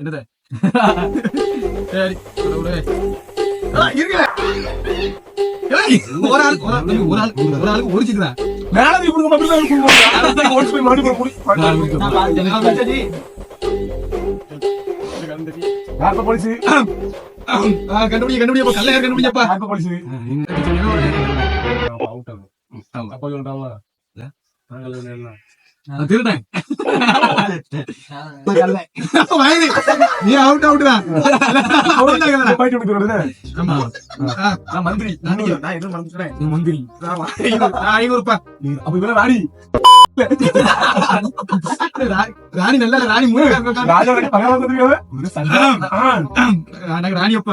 என்னது சரி ஒரு ஆளுக்கு ஒரு சிக்கா கண்டுபிடிப்பா கல்ல கண்டுபிடிப்பா திருடன் நீ அவுட் அவுட் தான் மந்திரி நான் எதுவும் மறந்துட்டேன் மந்திரி 500 அப்ப இவர ராணி ராணி நல்ல ராணி ராணி அப்ப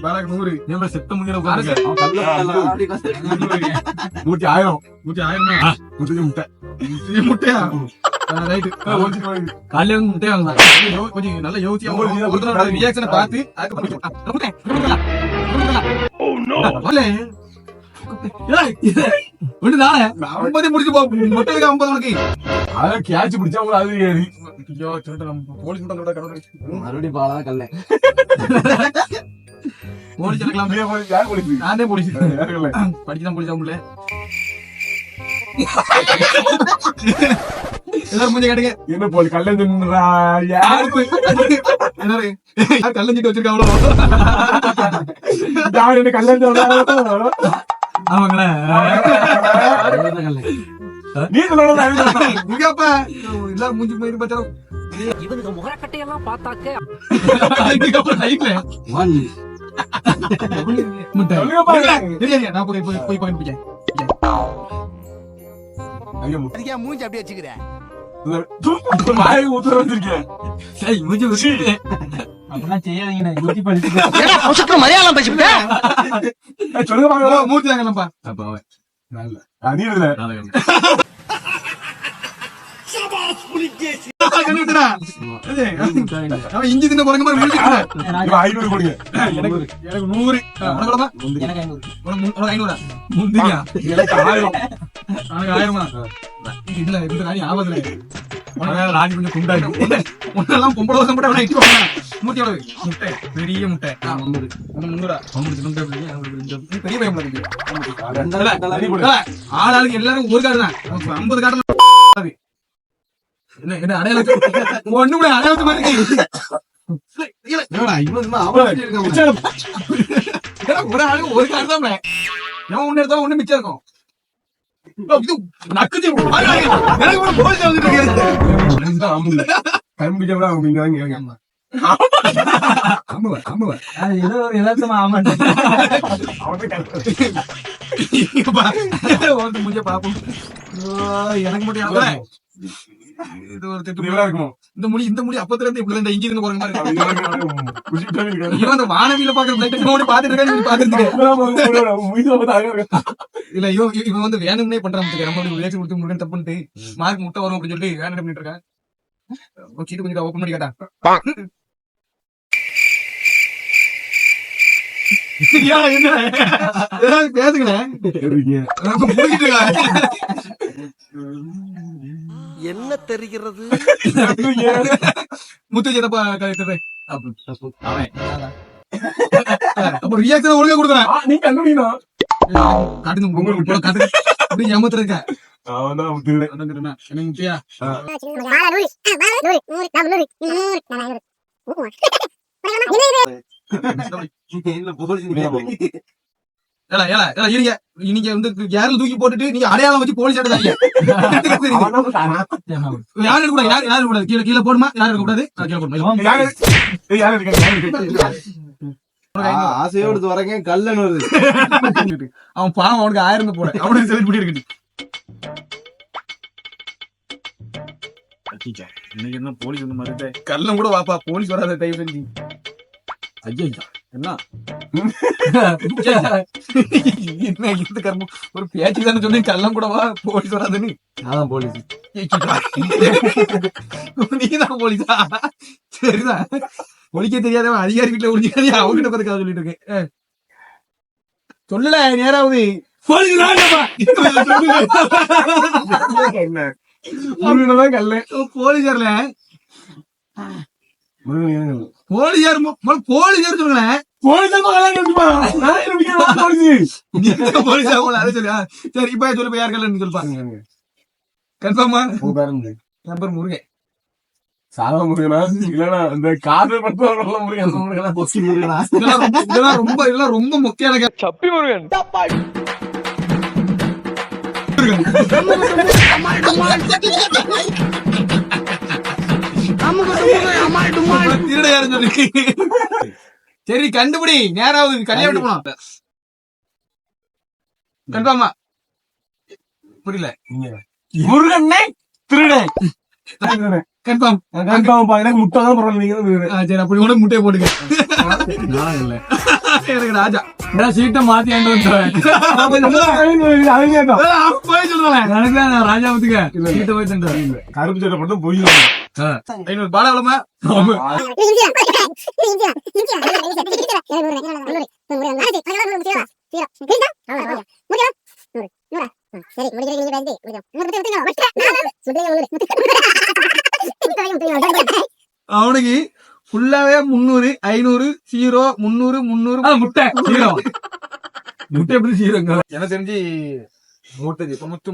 100 செத்த முந்திர 100,000 முட்டையா காலையில வந்து முட்டையா கொஞ்சம் நல்ல யோசிச்சு ரியாக்ஷனை பார்த்து முடிச்சு மொட்டைக்கு 50 உனக்கு அதான் கேட்ச் பிடிச்சா போலீஸ் மறுபடியும் பாலா கல்ல போலீஸ் இருக்கலாம் நானே போலீஸ் படிச்சுதான் போலீஸ் ஆகும்ல எல்லாரும் கொஞ்சம் கேட்டுங்க என்ன போலி கல்லஞ்சி கல்லஞ்சிட்டு வச்சிருக்காங்களோ என்ன கல்லஞ்சி ஆமாங்களே நீ சொல்லப்பா எல்லாரும் மூஞ்சி போயிட்டு பார்த்தாலும் இவனுக்கு முகரக்கட்டையெல்லாம் பார்த்தாக்க நான் போய் போய் மூஞ்சி அப்படியே வச்சுக்கிறேன் மலையாளம் பேசிவிட்டேன் மூர்த்தி தாங்கப்பா இஞ்சி தின்ன போறங்க மாதிரி 500 கொடுங்க எனக்கு 100 500 முந்திரியா எனக்கு 1000 இல்ல இந்த ராணி ஆபத்துல ராணி கொஞ்சம் குண்டாடி ஒன்னெல்லாம் பொம்பளை வருஷம் போட்டு இட்டு போங்க மூர்த்தி எவ்வளவு முட்டை பெரிய முட்டை 300 பெரிய பையன் ஆளாளுக்கு எல்லாரும் ஒரு கார்டு தான் 50 கார்டு என்ன அடையாளத்து ஒண்ணு கூட அடையாளத்து மாதிரி ஒரு ஆளுக்கு ஒரு கார்டு தான் ஒண்ணு எடுத்தா ஒண்ணு மிச்சம் இருக்கும் எனக்கு மட்டும் இது ஒரு இருக்கும் இந்த முடி அப்பத்துல இருந்து இப்படி இஞ்சி இருந்து போற மாதிரி வானவியில பாக்குற பாத்துட்டு இல்ல இவன் வந்து வேணும்னே பண்றான் நம்ம ரியாக்ஷன் கொடுத்து முருகன் தப்புன்ட்டு மார்க் முட்டை வரும் அப்படின்னு சொல்லி வேணும் பண்ணிட்டு இருக்கேன் சீட்டு கொஞ்சம் ஓப்பன் பண்ணி கேட்டா பேசுங்களேன் என்ன தெரிகிறது முத்து சேதப்பா அப்ப ரியாக்ஷன் ஒழுங்கா கொடுக்குறேன் நீ கண்டுபிடிக்கணும் காட்டுங்க அப்படி ஏமாத்துறதுக்கா முத்தியா நீங்க வந்து யாரும் தூக்கி போட்டுட்டு நீங்க அடையாளம் வச்சு போலீஸ் எடுத்தாங்க யாரும் கூட யாரும் கூடாது கீழே கீழே போடுமா யாரும் இருக்க கூடாது ஆசையோடு வரங்க கல்லன் வருது அவன் பாவம் அவனுக்கு 1000 போட அவனுக்கு செலக்ட் பண்ணி இருக்கு எனக்கு என்ன போலீஸ் வந்து மாதிரி கல்லம் கூட வாப்பா போலீஸ் வராத டைம் செஞ்சு ஐயா என்ன என்ன இந்த கர்மம் ஒரு பேச்சு தானே சொல்லி கல்லம் கூட வா போலீஸ் வராதுன்னு அதான் போலீஸ் நீதான் போலீஸா சரிதான் ஒழிக்க தெரியாதவன் அதிகாரி வீட்டுல ஒழிக்காதே அவங்கிட்ட பதுக்காக சொல்லிட்டு இருக்கேன் சொல்லல நேராவது முருகன் கல்லு போலீசார்ல முருகன் போலீசார் போலீசார் சொல்லுங்களேன். போலீசார் போல அதை சொல்லு. சரி இப்ப சொல்லு யார் கல்லன்னு சொல்லுப்பா. கன்ஃபார்மா நம்பர் முருகன். சாதா முருகனா இல்லன்னா இந்த காதல் பண்றவங்க முருகன் அந்த முருகனா பொசி முருகனா இதெல்லாம் ரொம்ப முக்கியமான சப்பி முருகன் திருட யாருன்னு சொல்லி. சரி கண்டுபிடி நேராவது கல்யாணம் போனோம். கன்ஃபார்மா புரியல. முருகன் திருடன் கன்ஃபார்ம். எனக்கு முட்டை தான் பரவாயில்ல. சரி அப்படி கூட முட்டையை போடுங்க. எனக்கு ராஜா சீட்டை மாத்தி ராஜாவுக்கு சீட்டை போய் கருப்பு சட்டை மட்டும் போய் 500 பாடாளமா அவனுக்கு ஃபுல்லாவே 300 500 0 300 300 முட்டை 0 முட்டை எப்படி 0ங்க? எனக்கு தெரிஞ்சு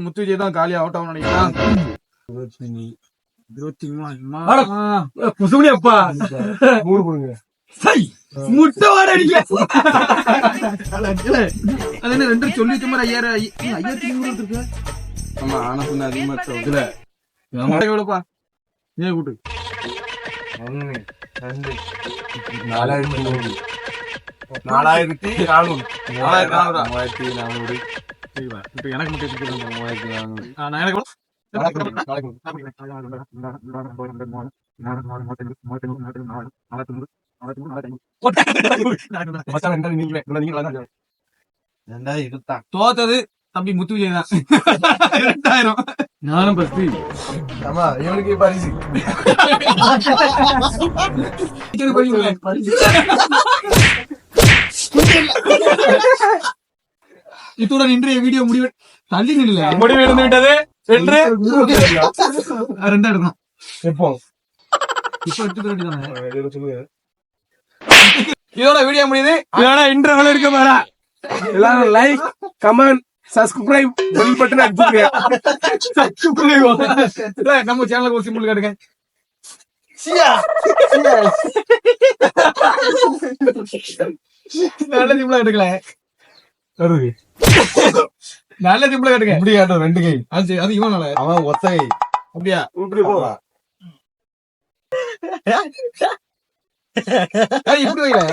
முத்து விஜய் தான் காலி அவுட் ஆகும் நினைக்கிறேன். 23 புசுமணி அப்பா மூணு கொடுங்க. முட்டை வாட அடிக்கல. அது என்ன 2 சொல்லி சும்மா 5300 இருக்கு. ஆமா ஆனா சொன்ன அதிகமா இதுல எவ்வளவுப்பா நீ கூட்டு 1 2 4400 4400 இப்ப எனக்கு மட்டும் 3400 நான் எனக்கு தோத்தது தம்பி முத்து விஜய் தான். 2000 நானும் பஸ்தி ஆமா இவனுக்கு பரிசு இத்துடன் இன்றைய வீடியோ முடிவு தள்ளி நில்ல முடிவு இருந்து விட்டது என்று 2 எடுக்கணும். எப்போ இப்ப எடுத்து வேண்டியதானே. சொல்லுங்க. இதோட வீடியோ முடியுது. இதோட இன்டர்வல் இருக்க போறா. எல்லாரும் like comment subscribe bell button அடிச்சுங்க. நம்ம சேனலுக்கு ஒரு சிம்பிள் காட்டுங்க. நல்ல சிம்பிளா எடுக்கல. நல்ல சிம்பிளா காட்டுங்க. இப்படி காட்டும் 2 கை. அது இவன் அவன் ஒத்த கை. அப்படியா இப்படி போவா. இப்படி வைக்கல.